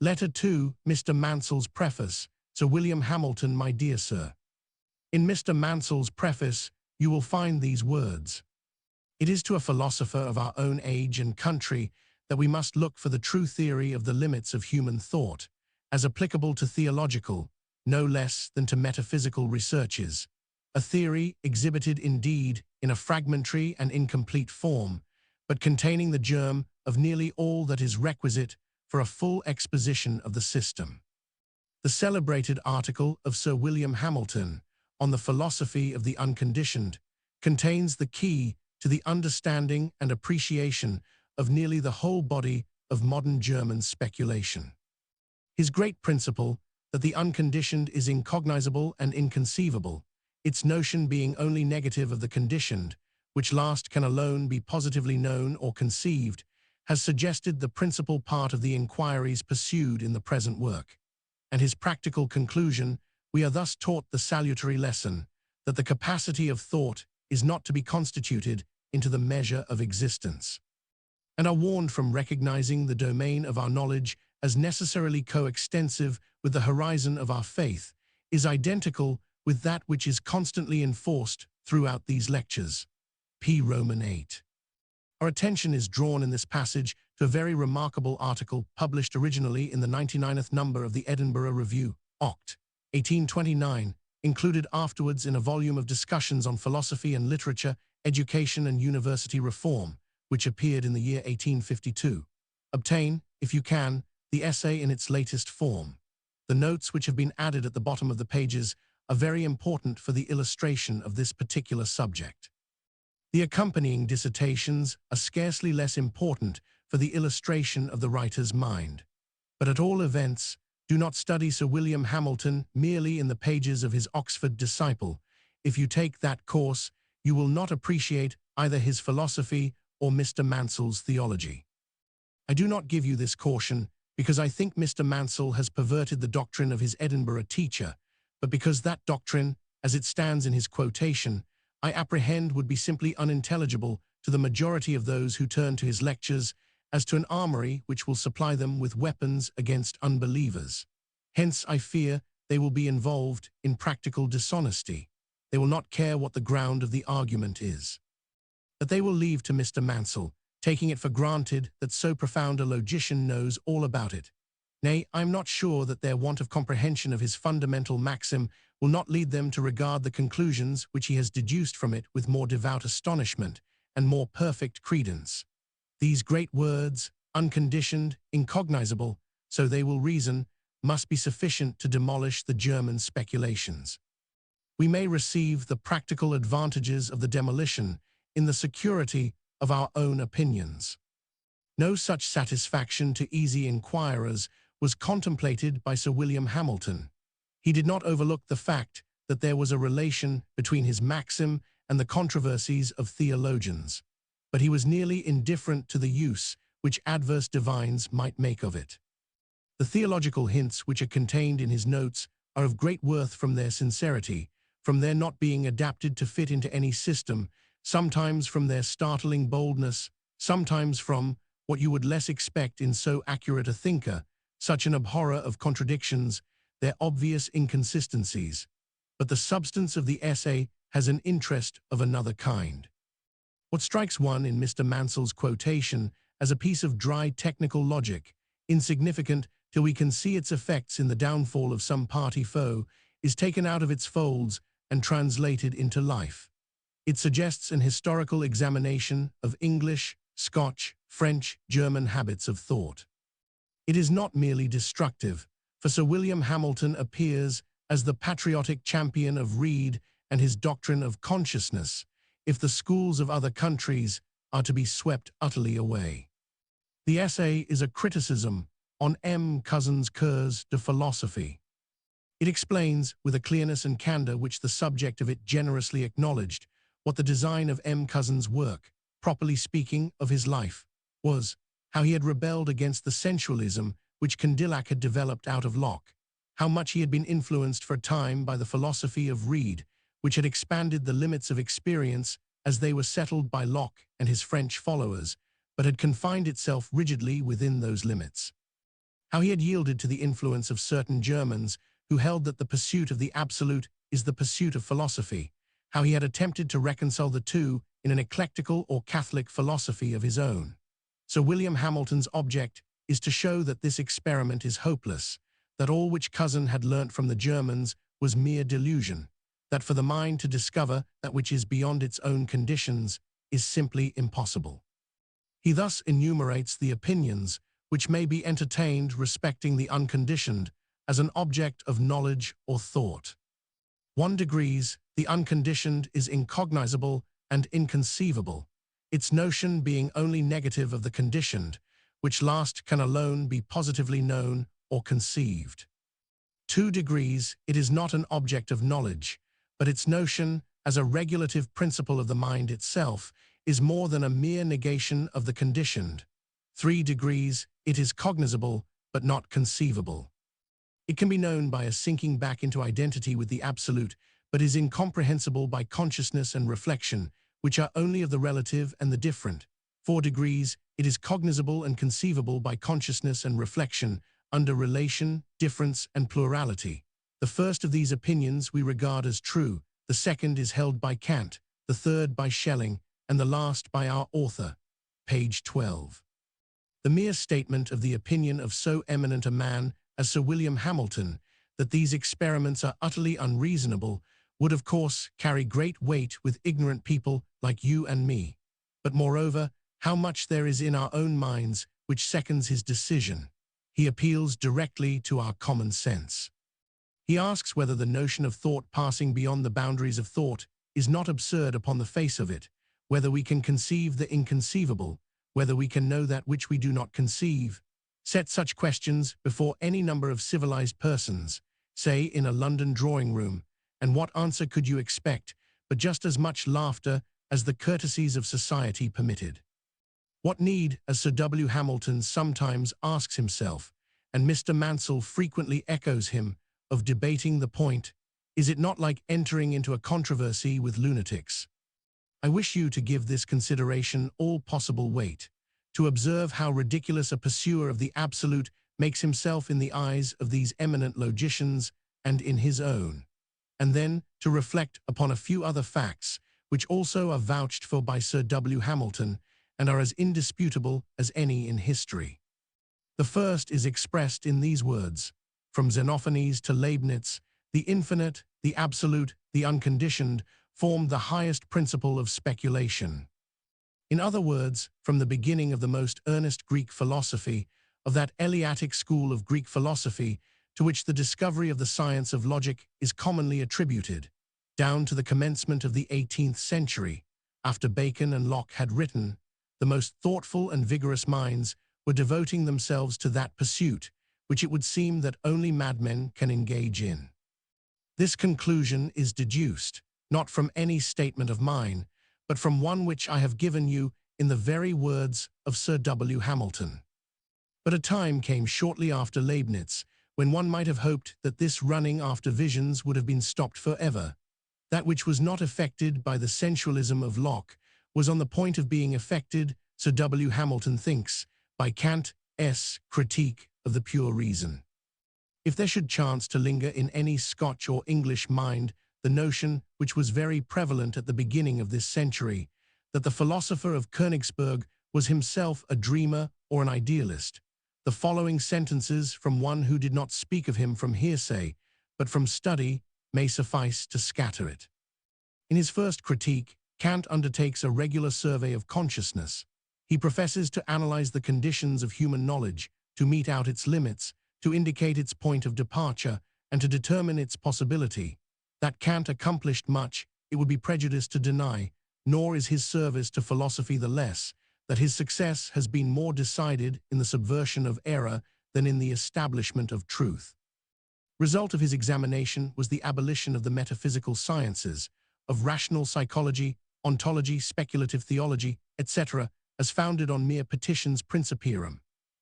Letter to Mr. Mansell's Preface. Sir William Hamilton, my dear sir. In Mr. Mansell's preface, you will find these words. It is to a philosopher of our own age and country that we must look for the true theory of the limits of human thought, as applicable to theological, no less than to metaphysical researches. A theory exhibited indeed in a fragmentary and incomplete form, but containing the germ of nearly all that is requisite for a full exposition of the system. The celebrated article of Sir William Hamilton on the philosophy of the unconditioned contains the key to the understanding and appreciation of nearly the whole body of modern German speculation. His great principle that the unconditioned is incognizable and inconceivable, its notion being only negative of the conditioned, which last can alone be positively known or conceived, has suggested the principal part of the inquiries pursued in the present work. And his practical conclusion, we are thus taught the salutary lesson that the capacity of thought is not to be constituted into the measure of existence, and are warned from recognizing the domain of our knowledge as necessarily coextensive with the horizon of our faith, is identical with that which is constantly enforced throughout these lectures. P. Roman 8. Our attention is drawn in this passage to a very remarkable article published originally in the 99th number of the Edinburgh Review, Oct. 1829, included afterwards in a volume of discussions on philosophy and literature, education and university reform, which appeared in the year 1852. Obtain, if you can, the essay in its latest form. The notes which have been added at the bottom of the pages are very important for the illustration of this particular subject. The accompanying dissertations are scarcely less important for the illustration of the writer's mind. But at all events, do not study Sir William Hamilton merely in the pages of his Oxford disciple. If you take that course, you will not appreciate either his philosophy or Mr. Mansell's theology. I do not give you this caution because I think Mr. Mansell has perverted the doctrine of his Edinburgh teacher, but because that doctrine, as it stands in his quotation, I apprehend would be simply unintelligible to the majority of those who turn to his lectures as to an armory which will supply them with weapons against unbelievers. Hence, I fear, they will be involved in practical dishonesty. They will not care what the ground of the argument is. That they will leave to Mr. Mansell, taking it for granted that so profound a logician knows all about it. Nay, I am not sure that their want of comprehension of his fundamental maxim will not lead them to regard the conclusions which he has deduced from it with more devout astonishment and more perfect credence. These great words, unconditioned, incognizable, so they will reason, must be sufficient to demolish the German speculations. We may receive the practical advantages of the demolition in the security of our own opinions. No such satisfaction to easy inquirers was contemplated by Sir William Hamilton. He did not overlook the fact that there was a relation between his maxim and the controversies of theologians, but he was nearly indifferent to the use which adverse divines might make of it. The theological hints which are contained in his notes are of great worth from their sincerity, from their not being adapted to fit into any system, sometimes from their startling boldness, sometimes from what you would less expect in so accurate a thinker, such an abhorrer of contradictions, their obvious inconsistencies. But the substance of the essay has an interest of another kind. What strikes one in Mr. Mansell's quotation as a piece of dry technical logic, insignificant till we can see its effects in the downfall of some party foe, is taken out of its folds and translated into life. It suggests an historical examination of English, Scotch, French, German habits of thought. It is not merely destructive, for Sir William Hamilton appears as the patriotic champion of Reid and his doctrine of consciousness, if the schools of other countries are to be swept utterly away. The essay is a criticism on M. Cousin's Cours de Philosophy. It explains, with a clearness and candor which the subject of it generously acknowledged, what the design of M. Cousin's work, properly speaking of his life, was, how he had rebelled against the sensualism which Condillac had developed out of Locke, how much he had been influenced for a time by the philosophy of Reid, which had expanded the limits of experience as they were settled by Locke and his French followers, but had confined itself rigidly within those limits. how he had yielded to the influence of certain Germans who held that the pursuit of the absolute is the pursuit of philosophy, how he had attempted to reconcile the two in an eclectical or Catholic philosophy of his own. Sir William Hamilton's object is to show that this experiment is hopeless, that all which Cousin had learnt from the Germans was mere delusion, that for the mind to discover that which is beyond its own conditions is simply impossible. He thus enumerates the opinions which may be entertained respecting the unconditioned as an object of knowledge or thought. 1 degrees, the unconditioned is incognizable and inconceivable, its notion being only negative of the conditioned, which last can alone be positively known or conceived. 2 degrees, it is not an object of knowledge, but its notion, as a regulative principle of the mind itself, is more than a mere negation of the conditioned. 3 degrees, it is cognizable, but not conceivable. It can be known by a sinking back into identity with the absolute, but is incomprehensible by consciousness and reflection, which are only of the relative and the different. 4 degrees, it is cognizable and conceivable by consciousness and reflection, under relation, difference, and plurality. The first of these opinions we regard as true, the second is held by Kant, the third by Schelling, and the last by our author. Page 12. The mere statement of the opinion of so eminent a man as Sir William Hamilton, that these experiments are utterly unreasonable, would of course carry great weight with ignorant people like you and me. But moreover, how much there is in our own minds which seconds his decision. He appeals directly to our common sense. He asks whether the notion of thought passing beyond the boundaries of thought is not absurd upon the face of it, whether we can conceive the inconceivable, whether we can know that which we do not conceive. Set such questions before any number of civilized persons, say in a London drawing room, and what answer could you expect, but just as much laughter as the courtesies of society permitted? What need, as Sir W. Hamilton sometimes asks himself, and Mr. Mansell frequently echoes him, of debating the point? Is it not like entering into a controversy with lunatics? I wish you to give this consideration all possible weight, to observe how ridiculous a pursuer of the absolute makes himself in the eyes of these eminent logicians and in his own, and then to reflect upon a few other facts which also are vouched for by Sir W. Hamilton and are as indisputable as any in history. The first is expressed in these words: from Xenophanes to Leibniz, the infinite, the absolute, the unconditioned formed the highest principle of speculation. In other words, from the beginning of the most earnest Greek philosophy, of that Eleatic school of Greek philosophy to which the discovery of the science of logic is commonly attributed, down to the commencement of the 18th century, after Bacon and Locke had written, the most thoughtful and vigorous minds were devoting themselves to that pursuit, which it would seem that only madmen can engage in. This conclusion is deduced, not from any statement of mine, but from one which I have given you in the very words of Sir W. Hamilton. But a time came shortly after Leibniz, when one might have hoped that this running after visions would have been stopped forever. That which was not affected by the sensualism of Locke was on the point of being affected, Sir W. Hamilton thinks, by Kant's critique of the pure reason. If there should chance to linger in any Scotch or English mind the notion, which was very prevalent at the beginning of this century, that the philosopher of Königsberg was himself a dreamer or an idealist, the following sentences from one who did not speak of him from hearsay, but from study, may suffice to scatter it. In his first critique, Kant undertakes a regular survey of consciousness. He professes to analyze the conditions of human knowledge, to mete out its limits, to indicate its point of departure, and to determine its possibility. That Kant accomplished much, it would be prejudice to deny, nor is his service to philosophy the less, that his success has been more decided in the subversion of error than in the establishment of truth. Result of his examination was the abolition of the metaphysical sciences, of rational psychology, ontology, speculative theology, etc., as founded on mere petitions principierum.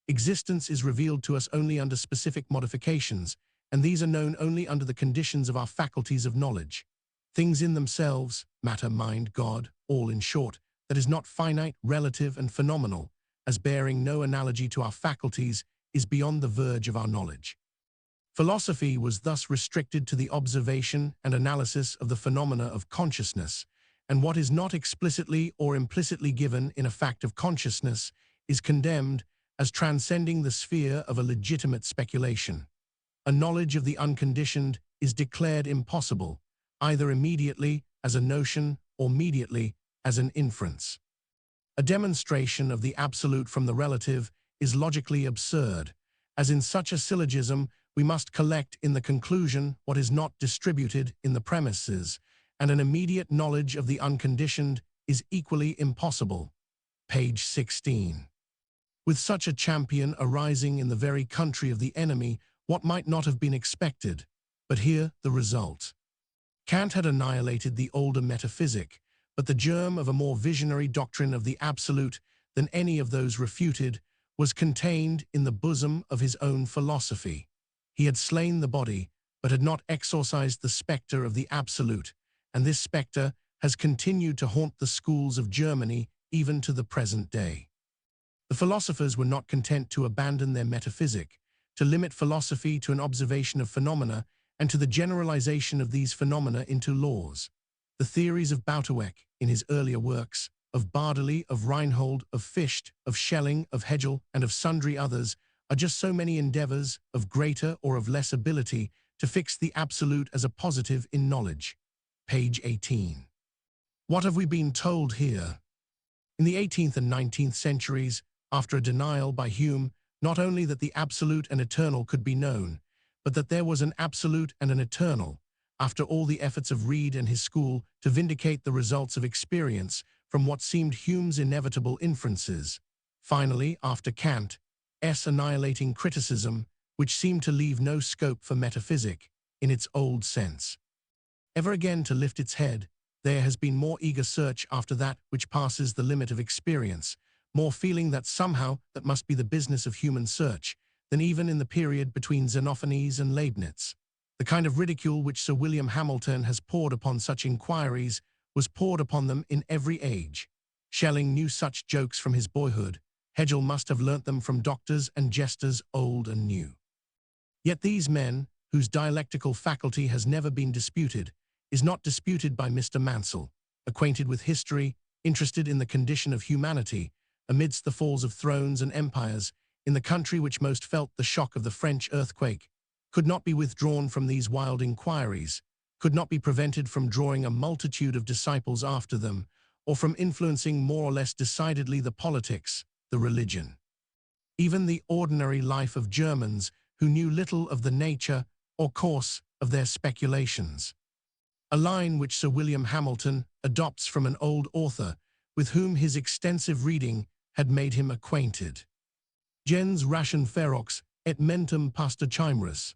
Existence is revealed to us only under specific modifications, and these are known only under the conditions of our faculties of knowledge. Things in themselves, matter, mind, God, all in short, that is not finite, relative, and phenomenal, as bearing no analogy to our faculties, is beyond the verge of our knowledge. Philosophy was thus restricted to the observation and analysis of the phenomena of consciousness, and what is not explicitly or implicitly given in a fact of consciousness is condemned as transcending the sphere of a legitimate speculation. A knowledge of the unconditioned is declared impossible, either immediately as a notion or mediately as an inference. A demonstration of the absolute from the relative is logically absurd, as in such a syllogism we must collect in the conclusion what is not distributed in the premises, and an immediate knowledge of the unconditioned is equally impossible. Page 16. With such a champion arising in the very country of the enemy, what might not have been expected? But here the result. Kant had annihilated the older metaphysic, but the germ of a more visionary doctrine of the absolute than any of those refuted was contained in the bosom of his own philosophy. He had slain the body, but had not exorcised the spectre of the absolute, and this spectre has continued to haunt the schools of Germany even to the present day. The philosophers were not content to abandon their metaphysic, to limit philosophy to an observation of phenomena and to the generalization of these phenomena into laws. The theories of Buitenweg, in his earlier works, of Bartley, of Reinhold, of Fichte, of Schelling, of Hegel, and of sundry others, are just so many endeavors of greater or of less ability to fix the absolute as a positive in knowledge. Page 18. What have we been told here? In the 18th and 19th centuries, after a denial by Hume, not only that the absolute and eternal could be known, but that there was an absolute and an eternal, after all the efforts of Reid and his school to vindicate the results of experience from what seemed Hume's inevitable inferences. Finally, after Kant's annihilating criticism, which seemed to leave no scope for metaphysic, in its old sense. Ever again to lift its head, there has been more eager search after that which passes the limit of experience, more feeling that somehow that must be the business of human search, than even in the period between Xenophanes and Leibniz. The kind of ridicule which Sir William Hamilton has poured upon such inquiries was poured upon them in every age. Schelling knew such jokes from his boyhood. Hegel must have learnt them from doctors and jesters old and new. Yet these men, whose dialectical faculty has never been disputed, is not disputed by Mr. Mansell, acquainted with history, interested in the condition of humanity, amidst the falls of thrones and empires, in the country which most felt the shock of the French earthquake, could not be withdrawn from these wild inquiries, could not be prevented from drawing a multitude of disciples after them, or from influencing more or less decidedly the politics, the religion. Even the ordinary life of Germans who knew little of the nature or course of their speculations. A line which Sir William Hamilton adopts from an old author with whom his extensive reading had made him acquainted. Gens ration ferox et mentem pasta chimeris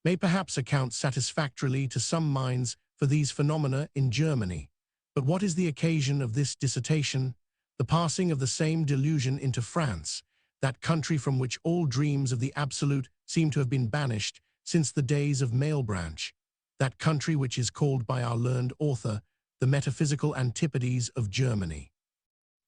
may perhaps account satisfactorily to some minds for these phenomena in Germany, but what is the occasion of this dissertation? The passing of the same delusion into France, that country from which all dreams of the absolute seem to have been banished since the days of Malebranche, that country which is called by our learned author the metaphysical antipodes of Germany.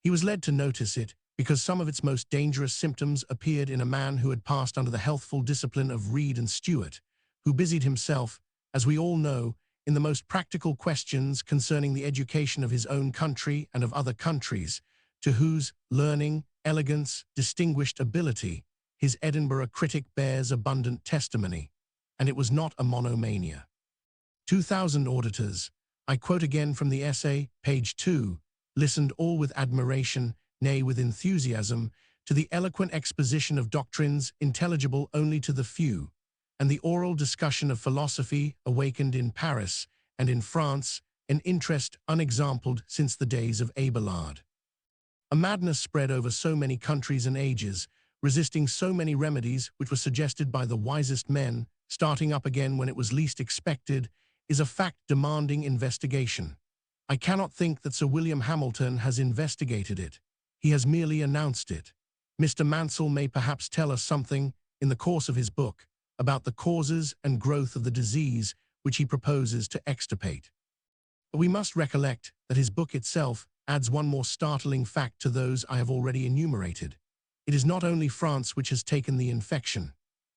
He was led to notice it because some of its most dangerous symptoms appeared in a man who had passed under the healthful discipline of Reid and Stewart, who busied himself, as we all know, in the most practical questions concerning the education of his own country and of other countries, to whose learning, elegance, distinguished ability, his Edinburgh critic bears abundant testimony, and it was not a monomania. 2,000 auditors, I quote again from the essay, page 2, listened all with admiration, nay with enthusiasm, to the eloquent exposition of doctrines intelligible only to the few, and the oral discussion of philosophy awakened in Paris and in France an interest unexampled since the days of Abelard. A madness spread over so many countries and ages, resisting so many remedies which were suggested by the wisest men, starting up again when it was least expected, is a fact demanding investigation. I cannot think that Sir William Hamilton has investigated it. He has merely announced it. Mr. Mansell may perhaps tell us something, in the course of his book, about the causes and growth of the disease which he proposes to extirpate. But we must recollect that his book itself adds one more startling fact to those I have already enumerated. It is not only France which has taken the infection.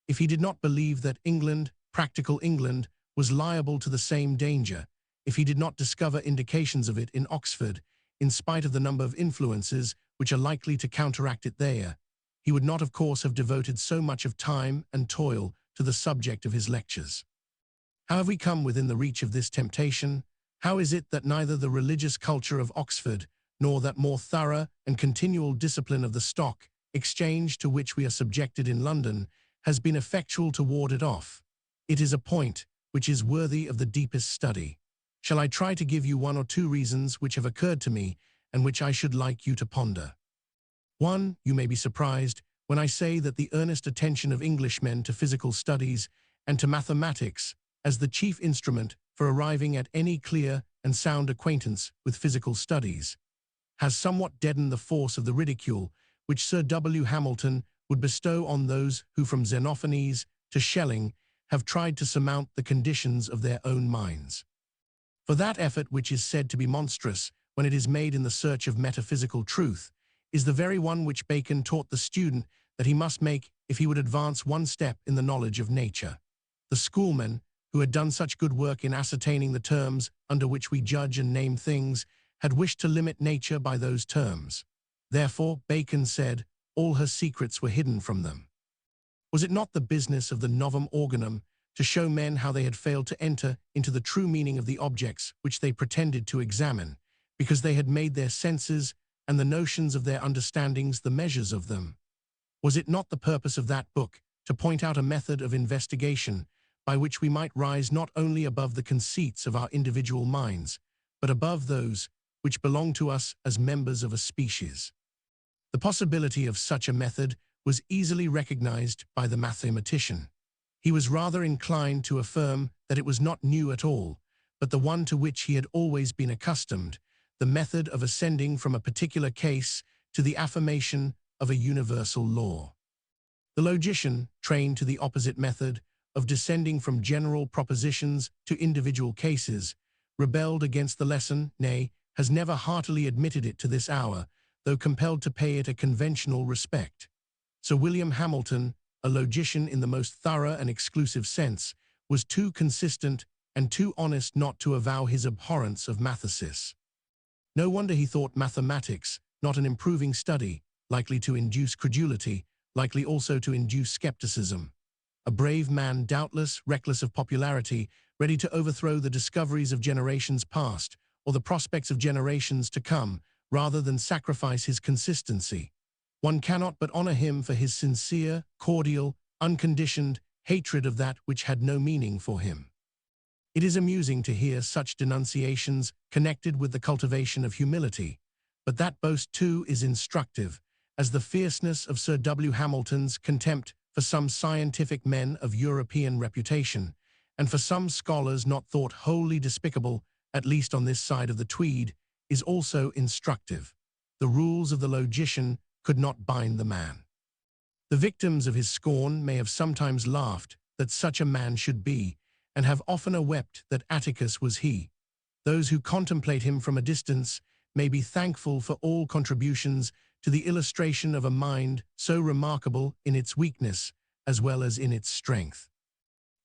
If he did not believe that England, practical England, was liable to the same danger, if he did not discover indications of it in Oxford, in spite of the number of influences which are likely to counteract it there, he would not, of course, have devoted so much of time and toil to the subject of his lectures. How have we come within the reach of this temptation? How is it that neither the religious culture of Oxford nor that more thorough and continual discipline of the stock exchange to which we are subjected in London has been effectual to ward it off? It is a point which is worthy of the deepest study. Shall I try to give you one or two reasons which have occurred to me and which I should like you to ponder? 1. You may be surprised when I say that the earnest attention of Englishmen to physical studies and to mathematics as the chief instrument for arriving at any clear and sound acquaintance with physical studies has somewhat deadened the force of the ridicule which Sir W. Hamilton would bestow on those who from Xenophanes to Schelling have tried to surmount the conditions of their own minds. For that effort which is said to be monstrous when it is made in the search of metaphysical truth is the very one which Bacon taught the student that he must make if he would advance one step in the knowledge of nature. The schoolmen, who had done such good work in ascertaining the terms under which we judge and name things, had wished to limit nature by those terms. Therefore, Bacon said, all her secrets were hidden from them. Was it not the business of the Novum Organum to show men how they had failed to enter into the true meaning of the objects which they pretended to examine, because they had made their senses and the notions of their understandings the measures of them? Was it not the purpose of that book to point out a method of investigation by which we might rise not only above the conceits of our individual minds, but above those which belong to us as members of a species? The possibility of such a method was easily recognized by the mathematician. He was rather inclined to affirm that it was not new at all, but the one to which he had always been accustomed, the method of ascending from a particular case to the affirmation of a universal law. The logician, trained to the opposite method of descending from general propositions to individual cases, rebelled against the lesson, nay, has never heartily admitted it to this hour, though compelled to pay it a conventional respect. Sir William Hamilton, a logician in the most thorough and exclusive sense, was too consistent and too honest not to avow his abhorrence of mathesis. No wonder he thought mathematics not an improving study, likely to induce credulity, likely also to induce skepticism. A brave man, doubtless, reckless of popularity, ready to overthrow the discoveries of generations past, or the prospects of generations to come, rather than sacrifice his consistency. One cannot but honor him for his sincere, cordial, unconditioned hatred of that which had no meaning for him. It is amusing to hear such denunciations connected with the cultivation of humility, but that boast too is instructive, as the fierceness of Sir W. Hamilton's contempt for some scientific men of European reputation, and for some scholars not thought wholly despicable, at least on this side of the Tweed, is also instructive. The rules of the logician could not bind the man. The victims of his scorn may have sometimes laughed that such a man should be, and have oftener wept that Atticus was he. Those who contemplate him from a distance may be thankful for all contributions to the illustration of a mind so remarkable in its weakness as well as in its strength.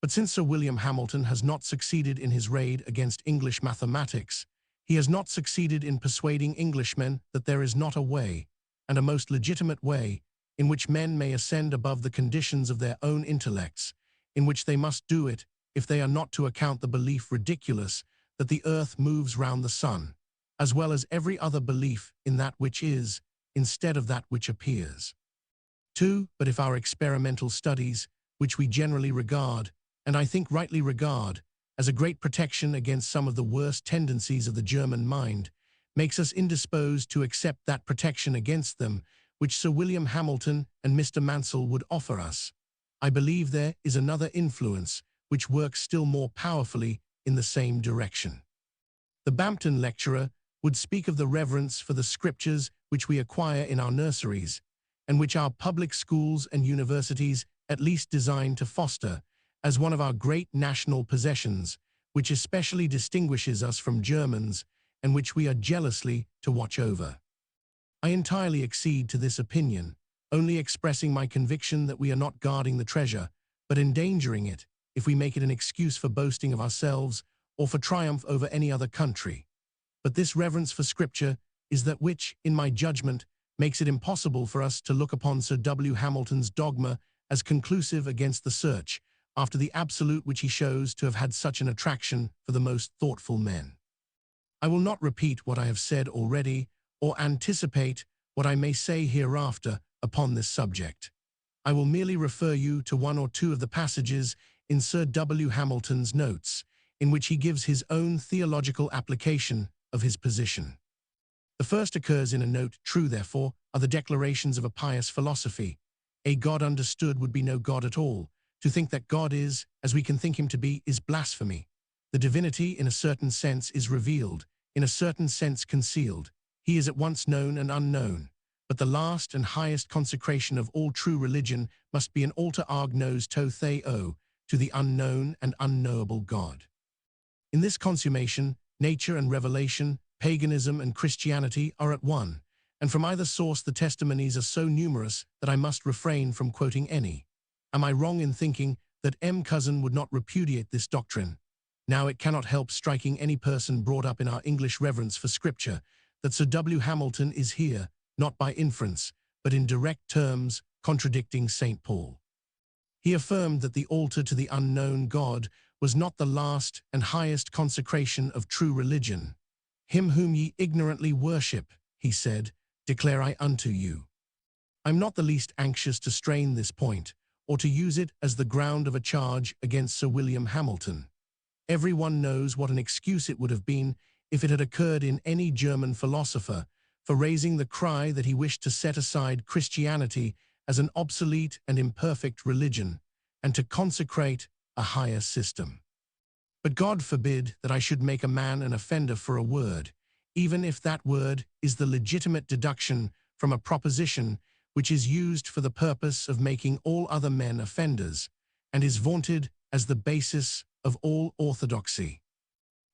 But since Sir William Hamilton has not succeeded in his raid against English mathematics, he has not succeeded in persuading Englishmen that there is not a way, and a most legitimate way, in which men may ascend above the conditions of their own intellects, in which they must do it if they are not to account the belief ridiculous that the earth moves round the sun, as well as every other belief in that which is, instead of that which appears. 2. But if our experimental studies, which we generally regard, and I think rightly regard, as a great protection against some of the worst tendencies of the German mind, makes us indisposed to accept that protection against them which Sir William Hamilton and Mr. Mansell would offer us, I believe there is another influence which works still more powerfully in the same direction. The Bampton lecturer would speak of the reverence for the scriptures which we acquire in our nurseries, and which our public schools and universities at least design to foster, as one of our great national possessions, which especially distinguishes us from Germans, and which we are jealously to watch over. I entirely accede to this opinion, only expressing my conviction that we are not guarding the treasure, but endangering it if we make it an excuse for boasting of ourselves or for triumph over any other country. But this reverence for Scripture is that which, in my judgment, makes it impossible for us to look upon Sir W. Hamilton's dogma as conclusive against the search after the absolute which he shows to have had such an attraction for the most thoughtful men. I will not repeat what I have said already or anticipate what I may say hereafter upon this subject. I will merely refer you to one or two of the passages in Sir W. Hamilton's notes, in which he gives his own theological application of his position. The first occurs in a note. True, therefore, are the declarations of a pious philosophy. A God understood would be no God at all. To think that God is, as we can think him to be, is blasphemy. The divinity, in a certain sense, is revealed, in a certain sense concealed. He is at once known and unknown. But the last and highest consecration of all true religion must be an altar arg nos to theo, to the unknown and unknowable God. In this consummation, nature and revelation, paganism and Christianity are at one, and from either source the testimonies are so numerous that I must refrain from quoting any. Am I wrong in thinking that M. Cousin would not repudiate this doctrine? Now it cannot help striking any person brought up in our English reverence for Scripture that Sir W. Hamilton is here, not by inference, but in direct terms, contradicting St. Paul. He affirmed that the altar to the unknown God was not the last and highest consecration of true religion. Him whom ye ignorantly worship, he said, declare I unto you. I'm not the least anxious to strain this point, or to use it as the ground of a charge against Sir William Hamilton. Everyone knows what an excuse it would have been if it had occurred in any German philosopher for raising the cry that he wished to set aside Christianity as an obsolete and imperfect religion, and to consecrate a higher system. But God forbid that I should make a man an offender for a word, even if that word is the legitimate deduction from a proposition which is used for the purpose of making all other men offenders, and is vaunted as the basis of all orthodoxy.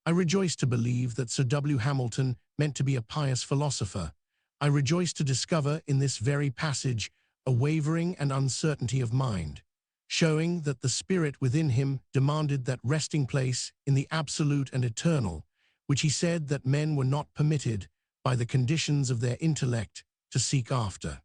I rejoice to believe that Sir W. Hamilton meant to be a pious philosopher. I rejoice to discover in this very passage a wavering and uncertainty of mind, showing that the spirit within him demanded that resting place in the absolute and eternal, which he said that men were not permitted, by the conditions of their intellect, to seek after.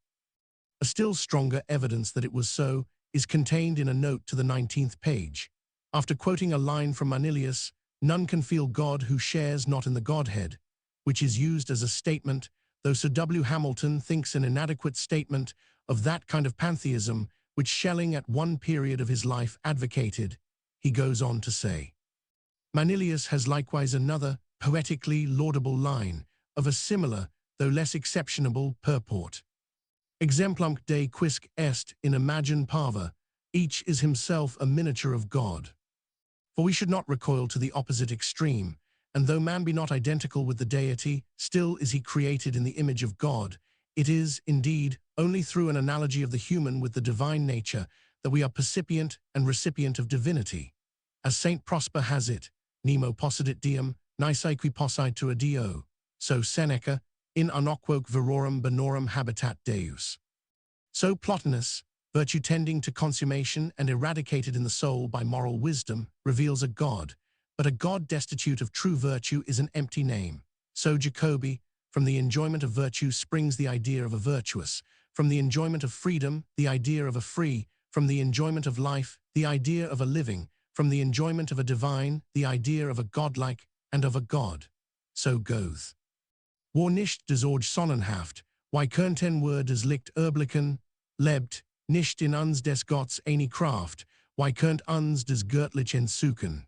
A still stronger evidence that it was so is contained in a note to the 19th page. After quoting a line from Manilius, "None can feel God who shares not in the Godhead," which is used as a statement, though Sir W. Hamilton thinks an inadequate statement of that kind of pantheism which Schelling at one period of his life advocated, he goes on to say, Manilius has likewise another, poetically laudable line, of a similar, though less exceptionable, purport. Exemplum de quisque est in imagine parva, each is himself a miniature of God. For we should not recoil to the opposite extreme, and though man be not identical with the deity, still is he created in the image of God. It is, indeed, only through an analogy of the human with the divine nature that we are percipient and recipient of divinity. As Saint Prosper has it, nemo possidit diem, nisi qui possitur Dio, so Seneca, in unquoque virorum bonorum habitat Deus. So Plotinus, virtue tending to consummation and eradicated in the soul by moral wisdom, reveals a God, but a God destitute of true virtue is an empty name. So Jacobi, from the enjoyment of virtue springs the idea of a virtuous, from the enjoyment of freedom, the idea of a free, from the enjoyment of life, the idea of a living, from the enjoyment of a divine, the idea of a godlike, and of a God. So goeth. War nicht des Orge Sonnenhaft, why könnten wir des Licht erblicken, lebt, nicht in uns des Gottes eine Kraft, why könnt uns des Göttlichen suchen.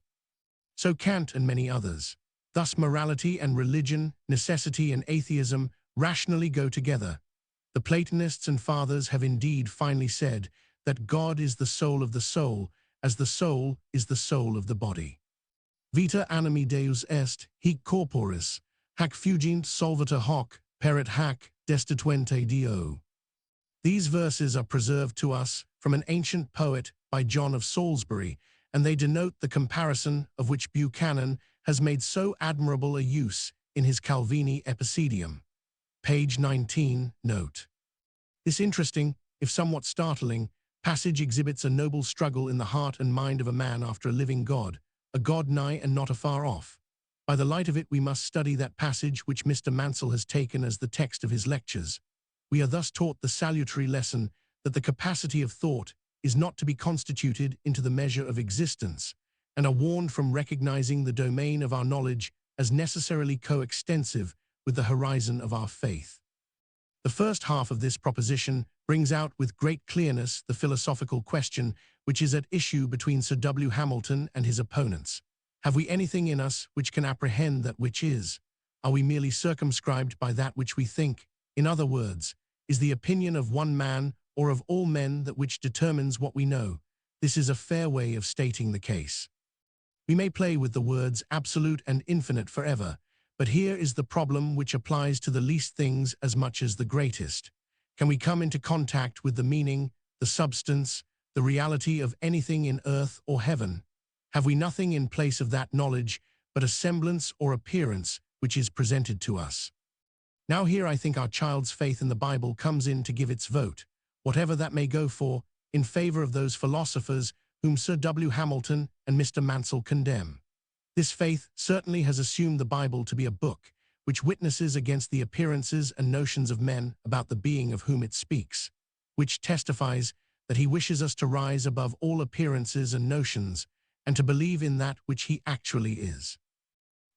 So Kant and many others. Thus morality and religion, necessity and atheism rationally go together. The Platonists and Fathers have indeed finally said that God is the soul of the soul, as the soul is the soul of the body. Vita animi Deus est, hic corporis, hac fugint solvita hoc, perit hac destituente Dio. These verses are preserved to us from an ancient poet by John of Salisbury, and they denote the comparison of which Buchanan has made so admirable a use in his Calvini Epicedium. Page 19, note. This interesting, if somewhat startling, passage exhibits a noble struggle in the heart and mind of a man after a living God, a God nigh and not afar off. By the light of it we must study that passage which Mr. Mansell has taken as the text of his lectures. We are thus taught the salutary lesson that the capacity of thought is not to be constituted into the measure of existence, and are warned from recognizing the domain of our knowledge as necessarily coextensive with the horizon of our faith. The first half of this proposition brings out with great clearness the philosophical question which is at issue between Sir W. Hamilton and his opponents. Have we anything in us which can apprehend that which is? Are we merely circumscribed by that which we think? In other words, is the opinion of one man or of all men that which determines what we know? This is a fair way of stating the case. We may play with the words absolute and infinite forever, but here is the problem which applies to the least things as much as the greatest. Can we come into contact with the meaning, the substance, the reality of anything in earth or heaven? Have we nothing in place of that knowledge but a semblance or appearance which is presented to us? Now here I think our child's faith in the Bible comes in to give its vote, whatever that may go for, in favor of those philosophers whom Sir W. Hamilton and Mr. Mansell condemn. This faith certainly has assumed the Bible to be a book which witnesses against the appearances and notions of men about the being of whom it speaks, which testifies that he wishes us to rise above all appearances and notions, and to believe in that which he actually is.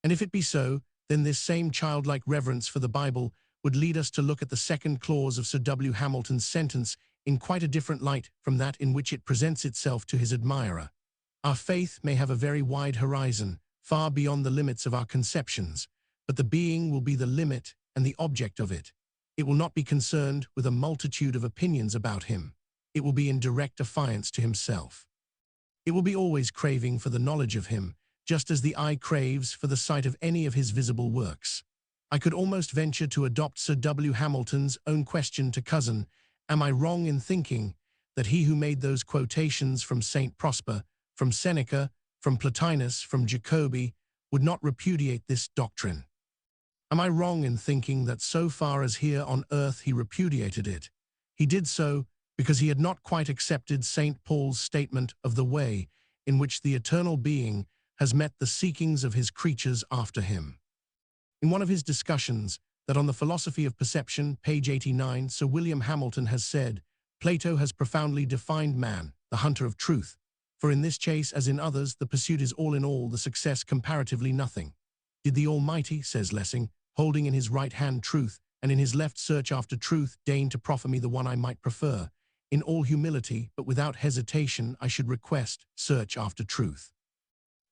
And if it be so, then this same childlike reverence for the Bible would lead us to look at the second clause of Sir W. Hamilton's sentence in quite a different light from that in which it presents itself to his admirer. Our faith may have a very wide horizon, far beyond the limits of our conceptions, but the being will be the limit and the object of it. It will not be concerned with a multitude of opinions about him. It will be in direct affiance to himself. It will be always craving for the knowledge of him, just as the eye craves for the sight of any of his visible works. I could almost venture to adopt Sir W. Hamilton's own question to cousin, am I wrong in thinking that he who made those quotations from St. Prosper, from Seneca, from Plotinus, from Jacobi, would not repudiate this doctrine? Am I wrong in thinking that so far as here on earth he repudiated it, he did so because he had not quite accepted St. Paul's statement of the way in which the eternal being has met the seekings of his creatures after him? In one of his discussions, that on the philosophy of perception, page 89, Sir William Hamilton has said, Plato has profoundly defined man, the hunter of truth, for in this chase, as in others, the pursuit is all in all, the success comparatively nothing. Did the Almighty, says Lessing, holding in his right hand truth, and in his left search after truth, deign to proffer me the one I might prefer, in all humility, but without hesitation, I should request, search after truth.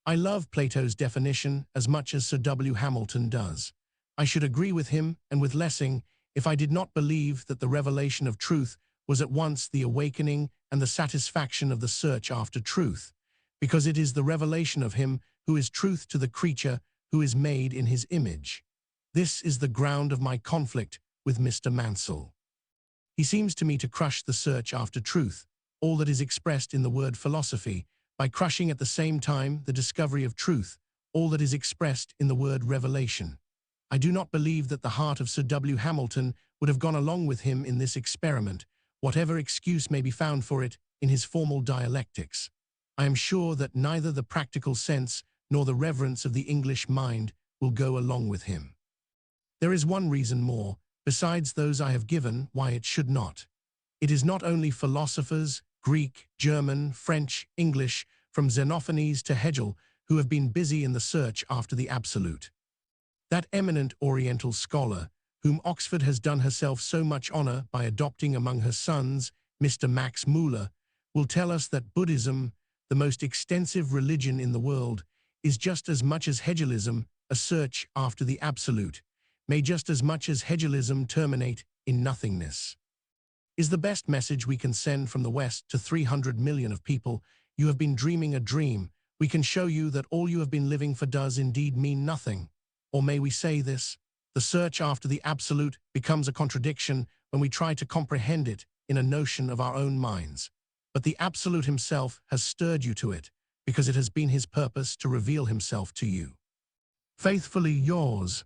I love Plato's definition as much as Sir W. Hamilton does. I should agree with him and with Lessing if I did not believe that the revelation of truth was at once the awakening and the satisfaction of the search after truth, because it is the revelation of him who is truth to the creature who is made in his image. This is the ground of my conflict with Mr. Mansell. He seems to me to crush the search after truth, all that is expressed in the word philosophy, by crushing at the same time the discovery of truth, all that is expressed in the word revelation. I do not believe that the heart of Sir W. Hamilton would have gone along with him in this experiment, whatever excuse may be found for it in his formal dialectics. I am sure that neither the practical sense nor the reverence of the English mind will go along with him. There is one reason more, besides those I have given, why it should not. It is not only philosophers, Greek, German, French, English, from Xenophanes to Hegel, who have been busy in the search after the absolute. That eminent Oriental scholar, whom Oxford has done herself so much honor by adopting among her sons, Mr. Max Muller, will tell us that Buddhism, the most extensive religion in the world, is just as much as Hegelism a search after the absolute, may just as much as Hegelism terminate in nothingness. Is the best message we can send from the West to 300 million of people, you have been dreaming a dream, we can show you that all you have been living for does indeed mean nothing. Or may we say this, the search after the absolute becomes a contradiction when we try to comprehend it in a notion of our own minds. But the absolute himself has stirred you to it, because it has been his purpose to reveal himself to you. Faithfully yours,